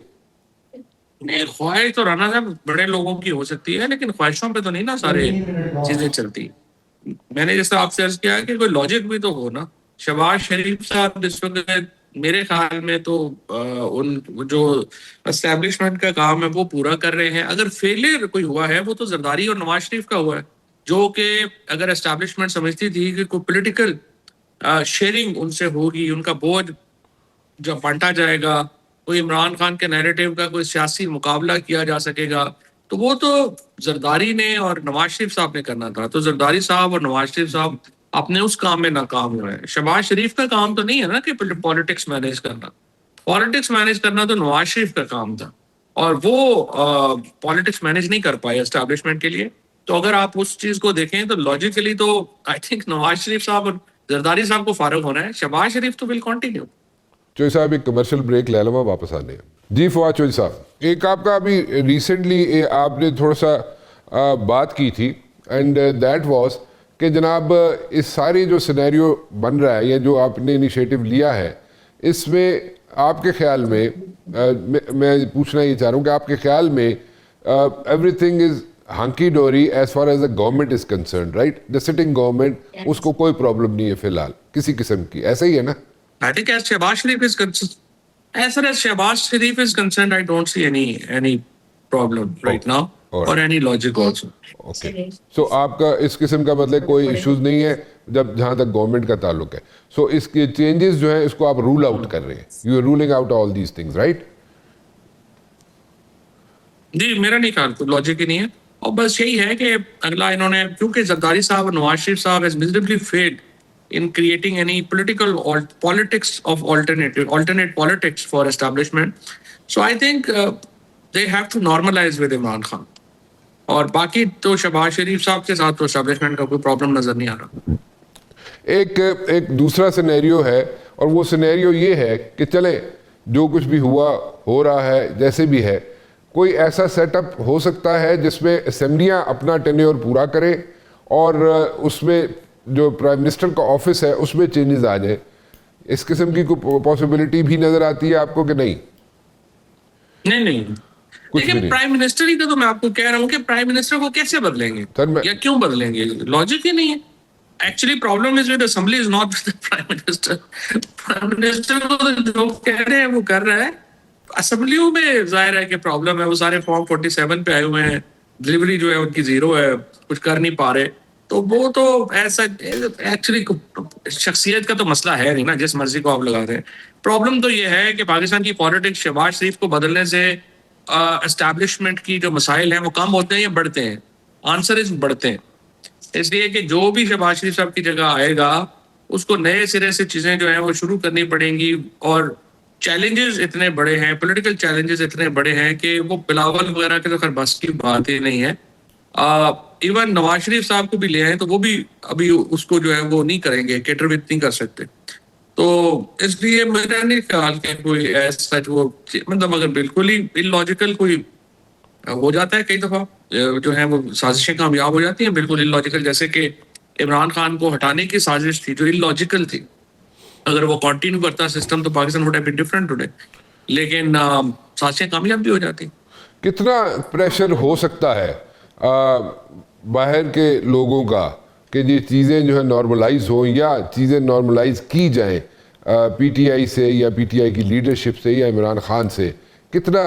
نہیں, خواہش تو رانا صاحب بڑے لوگوں کی ہو سکتی ہے, لیکن خواہشوں پہ تو نہیں نا سارے چیزیں چلتی. میں نے جیسے آپ سے عرض کیا کہ کوئی لاجک بھی تو ہو نا. شہباز شریف صاحب اس وقت میرے خیال میں تو ان جو اسٹیبلشمنٹ کا کام ہے وہ پورا کر رہے ہیں. اگر فیلئر کوئی ہوا ہے وہ تو زرداری اور نواز شریف کا ہوا ہے, جو کہ اگر اسٹیبلشمنٹ سمجھتی تھی کہ کوئی پولیٹیکل شیئرنگ ان سے ہوگی, ان کا بوجھ جب بانٹا جائے گا, کوئی عمران خان کے نیریٹو کا کوئی سیاسی مقابلہ کیا جا سکے گا, تو وہ تو زرداری نے اور نواز شریف صاحب نے کرنا تھا. تو زرداری صاحب اور نواز شریف صاحب اپنے اس کام میں ناکام ہوئے ہیں. شہباز شریف کا کام تو نہیں ہے نا کہ پالیٹکس مینیج کرنا. پالیٹکس مینیج کرنا تو نواز شریف کا کام تھا, اور وہ پالیٹکس مینیج نہیں کر پائے اسٹیبلشمنٹ کے لیے. تو اگر آپ اس چیز کو دیکھیں تو لاجیکلی تو آئی تھنک نواز شریف صاحب اور زرداری صاحب کو فارغ ہونا ہے. شہباز شریف تو ول کنٹینیو. چوہی صاحب ایک کمرشل بریک لے لوں, واپس آنے ہیں. جی فواد چوہی صاحب, ایک آپ کا ابھی ریسنٹلی آپ نے تھوڑا سا بات کی تھی, اینڈ دیٹ واز کہ جناب اس ساری جو سینیریو بن رہا ہے یا جو آپ نے انیشیٹو لیا ہے, اس میں آپ کے خیال میں میں پوچھنا یہ چاہ رہا ہوں کہ آپ کے خیال میں everything is hunky dory as far as the government is concerned, right? The sitting government, اس کو کوئی پرابلم نہیں ہے فی الحال کسی قسم کی, ایسا ہی ہے نا؟ I think as Shehbaz Sharif is concerned, as far as Shehbaz Sharif is concerned, I don't see any problem right now, or any logic also. Okay, so آپ کا اس قسم کا مطلب کوئی ایشوز نہیں ہے جب جہاں تک گورنمنٹ کا تعلق ہے. سو اس کے چینجز جو ہیں اس کو آپ رول آؤٹ کر رہے ہیں, you are rolling out all these things, right? جی میرا نہیں خیال کوئی لاجک ہی نہیں ہے, اور بس یہی ہے کہ اگلا انہوں نے, کیونکہ زرداری صاحب اور نواز شریف صاحب has miserably failed in creating any politics of alternate politics for establishment. So I think they have to normalize with Imran Khan. اور باقی تو شہباز شریف صاحب کے ساتھ تو اسٹیبلشمنٹ کا کوئی پرابلم نظر نہیں آ رہا. ایک دوسرا سینیریو ہے, اور وہ سینیریو یہ ہے کہ چلیں جو کچھ بھی ہوا ہو رہا ہے جیسے بھی ہے, کوئی ایسا سیٹ اپ ہو سکتا ہے جس میں اسمبلیاں اپنا ٹینیور پورا کریں اور اس میں جو پرائم منسٹر کا آفس ہے اس میں چینجز آ جائیں. اس قسم کی کوئی پاسبلٹی بھی نظر آتی ہے آپ کو کہ نہیں؟ نہیں لیکن پرائم منسٹر ہی تو میں آپ کو کہہ رہا ہوں کہ پرائم منسٹر کو کیسے بدلیں گے یا کیوں بدلیں گے, لاجک ہی نہیں ہے. Actually problem is with assembly, is not with prime minister. Prime minister کو جو کہہ رہے ہیں وہ کر رہا ہے. اسمبلیوں میں ظاہر ہے کہ پرابلم ہے, وہ سارے فارم 47 پہ آئے ہوئے ہیں, ڈلیوری جو ہے ان کی زیرو ہے, کچھ کر نہیں پا رہے. تو وہ تو ایسا ایکچولی شخصیت کا تو مسئلہ ہے نہیں نا, جس مرضی کو آپ لگاتے ہیں. پرابلم تو یہ ہے کہ پاکستان کی پالیٹکس شہباز شریف کو بدلنے سے اسٹیبلشمنٹ کی جو مسائل ہیں وہ کم ہوتے ہیں یا بڑھتے ہیں؟ آنسر از بڑھتے ہیں. اس لیے کہ جو بھی شہباز شریف صاحب کی جگہ آئے گا اس کو نئے سرے سے چیزیں جو ہیں وہ شروع کرنی پڑیں گی, اور چیلنجز اتنے بڑے ہیں, پولیٹیکل چیلنجز اتنے بڑے ہیں کہ وہ بلاول وغیرہ کے تو خیر بس کی بات ہی نہیں ہے. ایون نواز شریف صاحب کو بھی لے آئے تو وہ بھی ابھی اس کو جو ہے وہ نہیں کریں گے, کیٹر وتھ نہیں کر سکتے. تو اس لیے میرا نہیں خیال کہ کوئی ایسا وہ مطلب اگر بالکل ہی ان لاجیکل کوئی ہو جاتا ہے, کئی دفعہ جو ہیں وہ سازشیں کامیاب ہو جاتی ہیں بالکل ان لاجیکل, جیسے کہ عمران خان کو ہٹانے کی سازش تھی جو ان لاجیکل تھی. اگر وہ کنٹینیو کرتا سسٹم تو Pakistan would have been different today, لیکن سازشیں کامیاب بھی ہو جاتی. کتنا پریشر ہو سکتا ہے باہر کے لوگوں کا کہ یہ چیزیں جو ہے نارملائز ہوں یا چیزیں نارملائز کی جائیں پی ٹی آئی سے یا پی ٹی آئی کی لیڈرشپ سے یا عمران خان سے؟ کتنا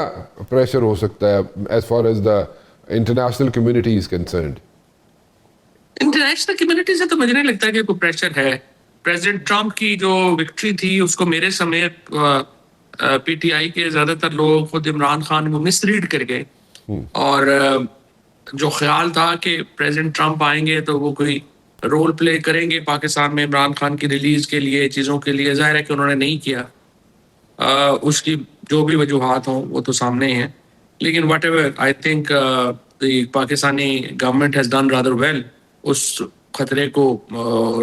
پریشر ہو سکتا ہے as far as the international community is concerned? International community سے تو مجھے نہیں لگتا کہ کوئی پریشر ہے. پریزیڈنٹ ٹرمپ کی جو وکٹری تھی اس کو میرے سمیت پی ٹی آئی کے زیادہ تر لوگ, خود عمران خان کو مس ریڈ کر گئے, اور جو خیال تھا کہ پریزیڈنٹ ٹرمپ آئیں گے تو وہ کوئی رول پلے کریں گے پاکستان میں عمران خان کی ریلیز کے لیے, چیزوں کے لیے, ظاہر ہے کہ انہوں نے نہیں کیا. اس کی جو بھی وجوہات ہوں وہ تو سامنے ہیں, لیکن whatever I think the Pakistani government has done rather well اس خطرے کو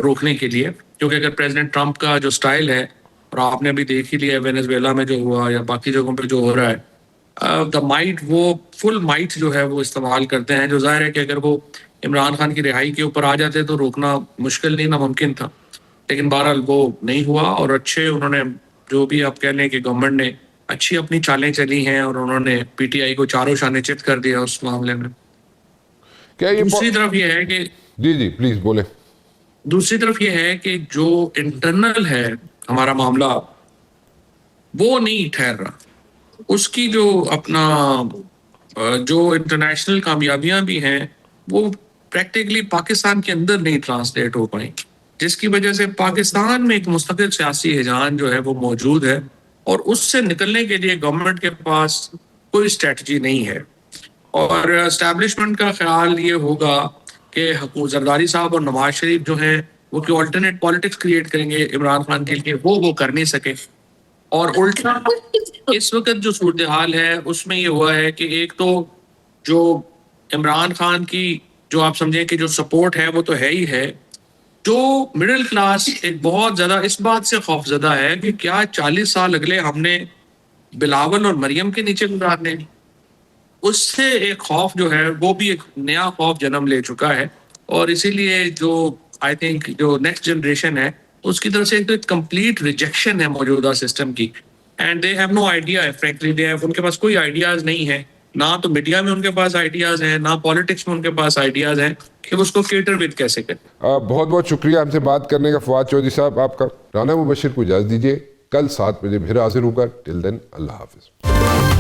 روکنے کے لیے. کیونکہ اگر پریزیڈنٹ ٹرمپ کا جو سٹائل ہے, اور آپ نے بھی دیکھ ہی لیا وینزویلا میں جو ہوا یا باقی جگہوں پہ جو ہو رہا ہے, دا مائٹ, وہ فل مائٹ جو ہے وہ استعمال کرتے ہیں, جو ظاہر ہے کہ اگر وہ عمران خان کی رہائی کے اوپر آ جاتے تو روکنا مشکل نہیں ناممکن تھا. لیکن بہرحال وہ نہیں ہوا, اور اچھے انہوں نے جو بھی آپ کہہ لیں کہ گورنمنٹ نے اچھی اپنی چالیں چلی ہیں, اور انہوں نے پی ٹی آئی کو چاروں شانے چت کر دیا اس معاملے میں. دوسری طرف یہ ہے کہ جی پلیز بولیں. دوسری طرف یہ ہے کہ جو انٹرنل ہے ہمارا معاملہ وہ نہیں ٹھہر رہا. اس کی جو اپنا جو انٹرنیشنل کامیابیاں بھی ہیں وہ پریکٹیکلی پاکستان کے اندر نہیں ٹرانسلیٹ ہو پائیں, جس کی وجہ سے پاکستان میں ایک مستقل سیاسی ہجان جو ہے وہ موجود ہے, اور اس سے نکلنے کے لیے گورنمنٹ کے پاس کوئی اسٹریٹجی نہیں ہے. اور اسٹیبلشمنٹ کا خیال یہ ہوگا کہ زرداری صاحب اور نواز شریف جو ہیں وہ کہ آلٹرنیٹ پالیٹکس کریٹ کریں گے عمران خان کے لیے، وہ کر نہیں سکے. اور الٹا اس وقت جو صورتحال ہے اس میں یہ ہوا ہے کہ ایک تو جو عمران خان کی جو آپ سمجھیں کہ جو سپورٹ ہے وہ تو ہے ہی ہے، جو مڈل کلاس ایک بہت زیادہ اس بات سے خوفزدہ ہے کہ کیا 40 سال اگلے ہم نے بلاول اور مریم کے نیچے گزارنے. اس سے ایک خوف جو ہے وہ بھی ایک نیا خوف جنم لے چکا ہے. اور اسی لیے جو آئی تھنک جو نیکسٹ جنریشن ہے اس کی طرف سے ایک کمپلیٹ ریجیکشن ہے موجودہ سسٹم کی. And they have no idea frankly, ان کے پاس کوئی آئیڈیاز نہیں ہے، نہ تو میڈیا میں ان کے پاس آئیڈیاز ہیں، نہ پالیٹکس میں ان کے پاس آئیڈیاز ہیں کہ اس کو کیٹر وتھ کیسے کریں. بہت بہت شکریہ ہم سے بات کرنے کا فواد چودھری صاحب آپ کا. رانا مبشر کو اجازت دیجیے، کل 7 بجے پھر حاضر ہوگا. ٹل دین اللہ حافظ.